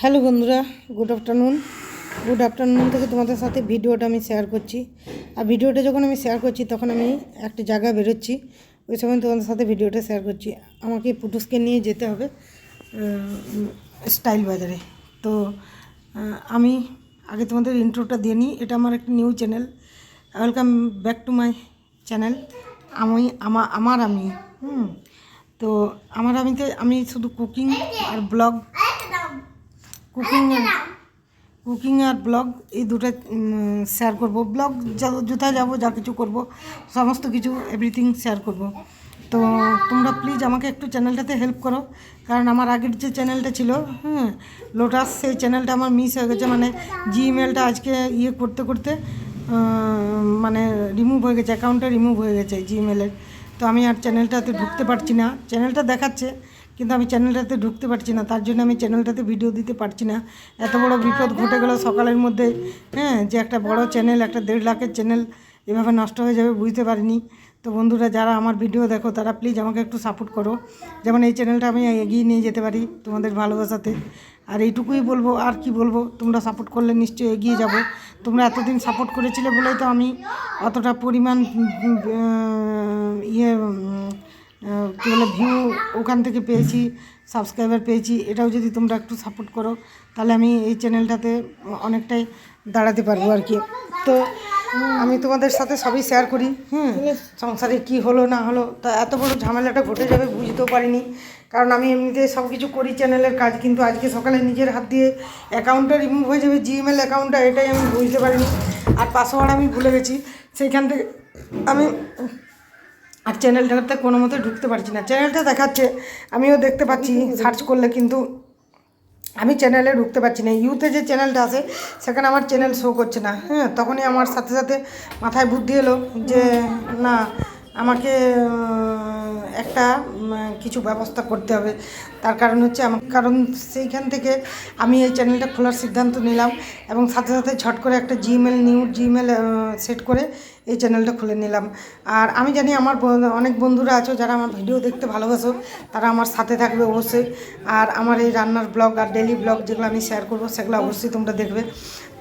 Hello বন্ধুরা, good afternoon থেকে তোমাদের সাথে ভিডিওটা আমি শেয়ার করছি। আর ভিডিওটা যখন আমি শেয়ার করছি তখন আমি একটা জায়গায় বেরোচ্ছি, ওই সময় তোমাদের সাথে ভিডিওটা শেয়ার করছি। আমাকে পুটুসকে নিয়ে যেতে হবে স্টাইল বাজারে। তো আমি আগে তোমাদের ইন্ট্রোটা দিয়ে নিই। এটা আমার একটা new channel. Welcome back to my channel. আমি তো আমি শুধু কুকিং আর ব্লগ কুকিং আর ব্লগ এই দুটো শেয়ার করব। ব্লগ কোথায় যাবো, যা কিছু করব, সমস্ত কিছু এভরিথিং শেয়ার করব। তো তোমরা প্লিজ আমাকে একটু চ্যানেলটাতে হেল্প করো, কারণ আমার আগের যে চ্যানেলটা ছিল লোটাস, সেই চ্যানেলটা আমার মিস হয়ে গেছে। মানে জিমেলটা আজকে করতে করতে মানে রিমুভ হয়ে গেছে, অ্যাকাউন্টটা রিমুভ হয়ে গেছে জিমেলের। তো আমি আর চ্যানেলটাতে ঢুকতে পারছি না। চ্যানেলটা দেখাচ্ছে কিন্তু আমি চ্যানেলটাতে ঢুকতে পারছি না, তার জন্য আমি চ্যানেলটাতে ভিডিও দিতে পারছি না। এত বড় বিপদ ঘটে গেল সকালের মধ্যে, যে একটা বড় চ্যানেল, একটা 1.5 লাখের চ্যানেল এভাবে নষ্ট হয়ে যাবে বুঝতে পারিনি। তো বন্ধুরা, যারা আমার ভিডিও দেখো তারা প্লিজ আমাকে একটু সাপোর্ট করো, যেমন এই চ্যানেলটা আমি এগিয়ে নিয়ে যেতে পারি তোমাদের ভালোবাসাতে। আর এইটুকুই বলবো, আর কি বলবো, তোমরা সাপোর্ট করলে নিশ্চয়ই এগিয়ে যাব। তোমরা এতদিন সাপোর্ট করেছিলে বলেই তো আমি অতটা পরিমাণ কী বলে ভিউ ওখান থেকে পেয়েছি, সাবস্ক্রাইবার পেয়েছি। এটাও যদি তোমরা একটু সাপোর্ট করো তাহলে আমি এই চ্যানেলটাতে অনেকটাই দাঁড়াতে পারবো আর কি। তো আমি তোমাদের সাথে সবই শেয়ার করি। সংসারে কি হলো না হলো, তা এত বড় ঝামেলাটা ঘটে যাবে বুঝতেও পারিনি, কারণ আমি এমনিতে সব কিছু করি চ্যানেলের কাজ, কিন্তু আজকে সকালে নিজের হাত দিয়ে অ্যাকাউন্টটা রিমুভ হয়ে যাবে, জিমেল অ্যাকাউন্টটা, এটাই আমি বুঝতে পারিনি। আর পাসওয়ার্ড আমি ভুলে গেছি, সেইখান থেকে আমি আর চ্যানেলটাতে কোনো মতে ঢুকতে পারছি না। চ্যানেলটা দেখাচ্ছে, আমিও দেখতে পাচ্ছি সার্চ করলে, কিন্তু আমি চ্যানেলে ঢুকতে পারছি না। ইউতে যে চ্যানেলটা আছে সেখানে আমার চ্যানেল শো করছে না। তখনই আমার সাথে সাথে মাথায় বুদ্ধি এলো যে না, আমাকে একটা কিছু ব্যবস্থা করতে হবে। তার কারণ হচ্ছে কারণ সেইখান থেকে আমি এই চ্যানেলটা খোলার সিদ্ধান্ত নিলাম, এবং সাথে সাথে ঝট করে একটা নিউ জিমেল সেট করে এই চ্যানেলটা খুলে নিলাম। আর আমি জানি আমার অনেক বন্ধুরা আছো যারা আমার ভিডিও দেখতে ভালোবাসো, তারা আমার সাথে থাকবে অবশ্যই। আর আমার এই রান্নার ব্লগ আর ডেলি ব্লগ যেগুলো আমি শেয়ার করবো সেগুলো অবশ্যই তোমরা দেখবে।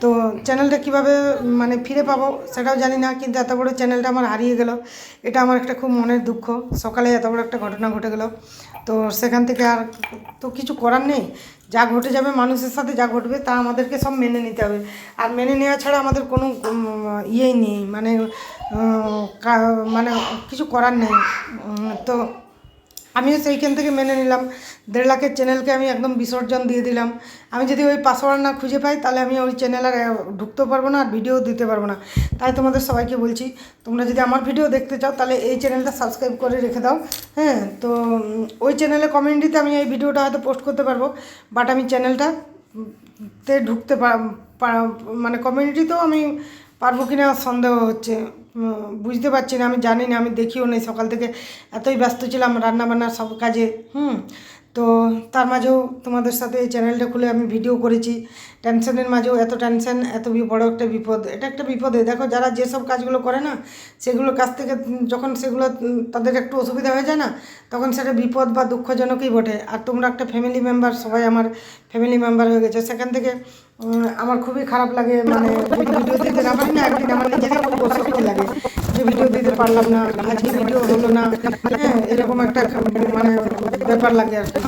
তো চ্যানেলটা কীভাবে মানে ফিরে পাবো সেটাও জানি না, কিন্তু এত বড় চ্যানেলটা আমার হারিয়ে গেল, এটা আমার একটা খুব মনের দুঃখ। সকালে এত বড় একটা ঘটনা ঘটে গেল, তো সেখান থেকে আর তো কিছু করার নেই। যা ঘটে যাবে, মানুষের সাথে যা ঘটবে তা আমাদেরকে সব মেনে নিতে হবে। আর মেনে নেওয়া ছাড়া আমাদের কোনো ইয়েই নেই, মানে মানে কিছু করার নেই। তো আমিও সেইখান থেকে মেনে নিলাম। 1.5 লাখের চ্যানেলকে আমি একদম বিসর্জন দিয়ে দিলাম। আমি যদি ওই পাসওয়ার্ড না খুঁজে পাই তাহলে আমি ওই চ্যানেল আর ঢুকতেও পারবো না, আর ভিডিও দিতে পারবো না। তাই তোমাদের সবাইকে বলছি, তোমরা যদি আমার ভিডিও দেখতে চাও তাহলে এই চ্যানেলটা সাবস্ক্রাইব করে রেখে দাও। তো ওই চ্যানেলে কমিউনিটিতে আমি এই ভিডিওটা হয়তো পোস্ট করতে পারবো, বাট আমি চ্যানেলটাতে ঢুকতে মানে কমিউনিটিতেও আমি পারবো কি না সন্দেহ হচ্ছে, বুঝতে পারছি না। আমি জানি না, আমি দেখিও নেই, সকাল থেকে এতই ব্যস্ত ছিলাম রান্নাবান্নার সব কাজে। তো তার মাঝেও তোমাদের সাথে এই চ্যানেলটা খুলে আমি ভিডিও করেছি। টেনশনের মাঝেও এত টেনশন, এত বড় একটা বিপদ, এটা একটা বিপদে। দেখো, যারা যেসব কাজগুলো করে না, সেগুলোর কাছ থেকে যখন সেগুলো তাদের একটু অসুবিধা হয়ে যায় না, তখন সেটা বিপদ বা দুঃখজনকই বটে। আর তোমরা একটা ফ্যামিলি মেম্বার, সবাই আমার ফ্যামিলি মেম্বার হয়ে গেছে। সেখান থেকে আমার খুবই খারাপ লাগে, মানে ভিডিও দিতে না পারি না, একদিন আমার নিজেরই খুব অস্বস্তি লাগে যে ভিডিও দিতে পারলাম না, আজকে ভিডিও হলো না, এরকম একটা মানে ব্যাপার লাগে আর কি।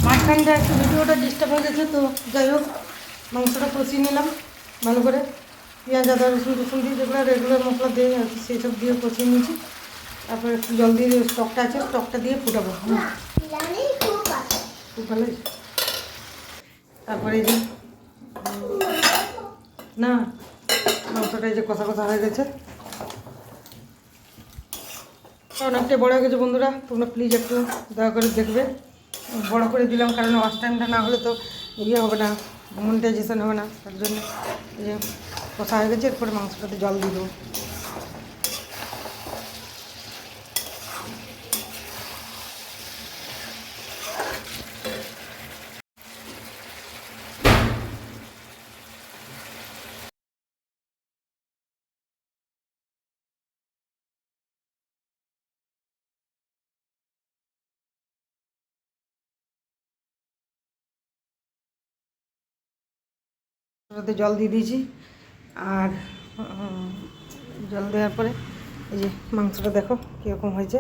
মাঝখানটা একটু ভিডিওটা ডিস্টার্ব হয়ে গেছে, তো যাই হোক, মাংসটা কষিয়ে নিলাম ভালো করে, পেঁয়াজ আদা রসুন দিয়ে যেগুলো রেগুলার মশলা দিয়ে আর কি সেই সব দিয়ে কষিয়ে নিয়েছি। তারপরে একটু জল দিয়ে স্টকটা আছে, স্টকটা দিয়ে ফুটাবো। খুব ভালো। তারপরে এই যে না, মাংসটা এই যে কষা কষা হয়ে গেছে, অনেকটাই বড় হয়ে গেছে। বন্ধুরা, তোমরা প্লিজ একটু দয়া করে দেখবে, বড় করে দিলাম কারণ ওয়াশ টাইমটা না হলে তো হবে না, মনিটাইজেশন হবে না, তার জন্য এই যে কষা হয়ে গেছে। এরপরে মাংসটাতে জল দিয়ে দেবো। ওটাতে জল দিয়ে দিয়েছি। আর জল দেওয়ার পরে এই যে মাংসটা দেখো কীরকম হয়েছে।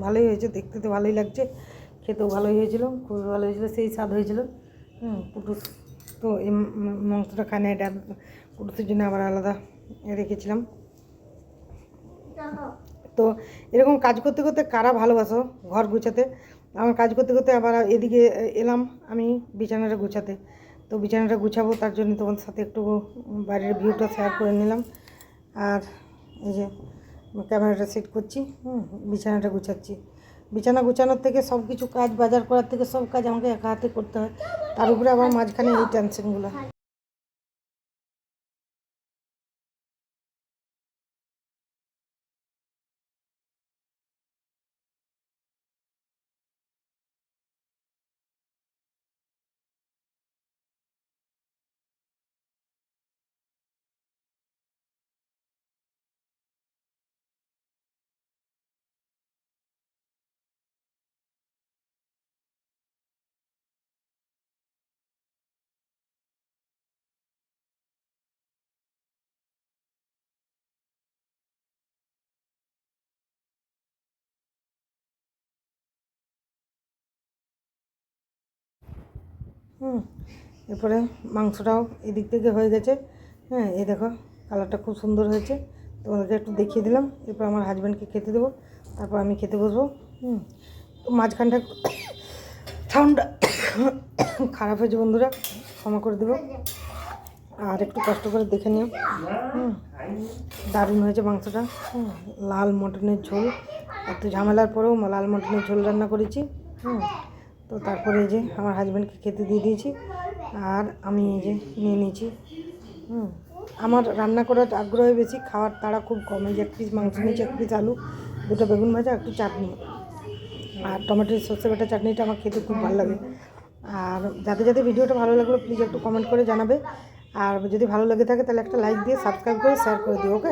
ভালোই হয়েছে, দেখতে তো ভালোই লাগছে, খেতেও ভালোই হয়েছিল, খুবই ভালো হয়েছিল, সেই স্বাদ হয়েছিল। পুটুস তো এই মাংসটা খায় না, এটা পুটুসের জন্য আবার আলাদা রেখেছিলাম। তো এরকম কাজ করতে করতে কারা ভালোবাসো ঘর গুছাতে? আমার কাজ করতে করতে আবার এদিকে এলাম আমি বিছানাটা গুছাতে। তো বিছানাটা গুছাবো, তার জন্য তোমাদের সাথে একটু বাইরের ভিউটা শেয়ার করে নিলাম। আর এই যে ক্যামেরাটা সেট করছি, বিছানাটা গুছাচ্ছি। বিছানা গুছানোর থেকে সব কিছু কাজ, বাজার করার থেকে সব কাজ আমাকে একা হাতে করতে হয়, তার উপরে আবার মাঝখানে এই টেনশনগুলো। এরপরে মাংসটাও এদিক থেকে হয়ে গেছে। এই দেখো কালারটা খুব সুন্দর হয়েছে, তোমাদেরকে একটু দেখিয়ে দিলাম। এরপর আমার হাজব্যান্ডকে খেতে দেবো, তারপর আমি খেতে বসবো। তো মাঝখানটা সাউন্ডটা খারাপ হয়েছে বন্ধুরা, ক্ষমা করে দেবো। আর একটু কষ্ট করে দেখে নিও। দারুণ হয়েছে মাংসটা। লাল মটনের ঝোল, এত ঝামেলার পরেও লাল মটনের ঝোল রান্না করেছি। তো তারপরে এই যে আমার হাজব্যান্ডকে খেতে দিয়ে দিয়েছি, আর আমি এই যে নিয়ে নিয়েছি। আমার রান্না করার আগ্রহ বেশি, খাওয়ার তাড়া খুব কম। এই যে 1 পিস মাংস নিয়েছি, 1 পিস আলু, 2টা বেগুন ভাজা, একটু চাটনি, আর টমেটোর সর্ষে বাটা চাটনিটা আমার খেতে খুব ভালো লাগে। আর যাদের যাদের ভিডিওটা ভালো লাগলো প্লিজ একটু কমেন্ট করে জানাবে। আর যদি ভালো লেগে থাকে তাহলে একটা লাইক দিয়ে সাবস্ক্রাইব করে শেয়ার করে দিও। ওকে।